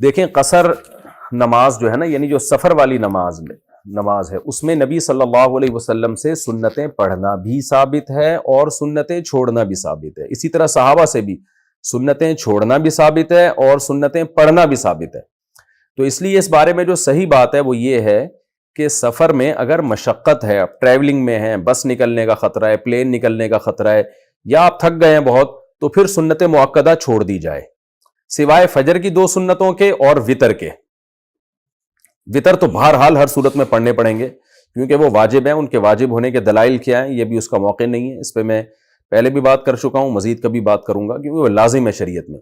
دیکھیں قصر نماز جو ہے نا، یعنی جو سفر والی نماز ہے، اس میں نبی صلی اللہ علیہ وسلم سے سنتیں پڑھنا بھی ثابت ہے اور سنتیں چھوڑنا بھی ثابت ہے. اسی طرح صحابہ سے بھی سنتیں چھوڑنا بھی ثابت ہے اور سنتیں پڑھنا بھی ثابت ہے. تو اس لیے اس بارے میں جو صحیح بات ہے وہ یہ ہے کہ سفر میں اگر مشقت ہے، آپ ٹریولنگ میں ہیں، بس نکلنے کا خطرہ ہے، پلین نکلنے کا خطرہ ہے، یا آپ تھک گئے ہیں بہت، تو پھر سنت مؤکدہ چھوڑ دی جائے، سوائے فجر کی 2 سنتوں کے اور وطر کے. وطر تو بہرحال ہر صورت میں پڑھنے پڑیں گے کیونکہ وہ واجب ہیں. ان کے واجب ہونے کے دلائل کیا ہیں یہ بھی اس کا موقع نہیں ہے، اس پہ میں پہلے بھی بات کر چکا ہوں، مزید کبھی بات کروں گا، کیونکہ وہ لازم ہے شریعت میں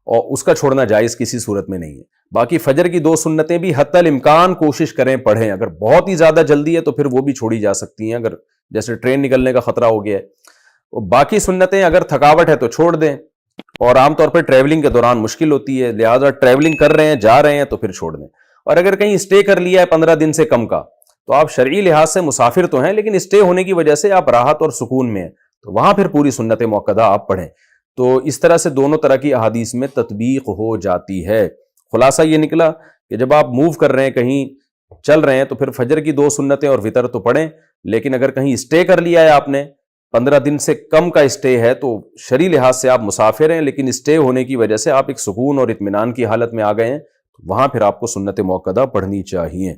اور اس کا چھوڑنا جائز کسی صورت میں نہیں ہے. باقی فجر کی 2 سنتیں بھی حتی الامکان کوشش کریں پڑھیں. اگر بہت ہی زیادہ جلدی ہے تو پھر وہ بھی چھوڑی جا سکتی ہیں، اگر جیسے ٹرین نکلنے کا خطرہ ہو گیا ہے. باقی سنتیں اگر تھکاوٹ ہے تو چھوڑ دیں، اور عام طور پہ ٹریولنگ کے دوران مشکل ہوتی ہے، لہٰذا ٹریولنگ کر رہے ہیں، جا رہے ہیں تو پھر چھوڑ دیں. اور اگر کہیں اسٹے کر لیا ہے 15 دن سے کم کا، تو آپ شرعی لحاظ سے مسافر تو ہیں لیکن اسٹے ہونے کی وجہ سے آپ راحت اور سکون میں ہیں، تو وہاں پھر پوری سنت مؤکدہ آپ پڑھیں. تو اس طرح سے دونوں طرح کی احادیث میں تطبیق ہو جاتی ہے. خلاصہ یہ نکلا کہ جب آپ موو کر رہے ہیں، کہیں چل رہے ہیں، تو پھر فجر کی 2 سنتیں اور وطر تو پڑھیں، لیکن اگر کہیں اسٹے کر لیا ہے آپ نے، 15 دن سے کم کا اسٹے ہے، تو شرعی لحاظ سے آپ مسافر ہیں لیکن اسٹے ہونے کی وجہ سے آپ ایک سکون اور اطمینان کی حالت میں آ گئے ہیں، وہاں پھر آپ کو سنت مؤکدہ پڑھنی چاہیے.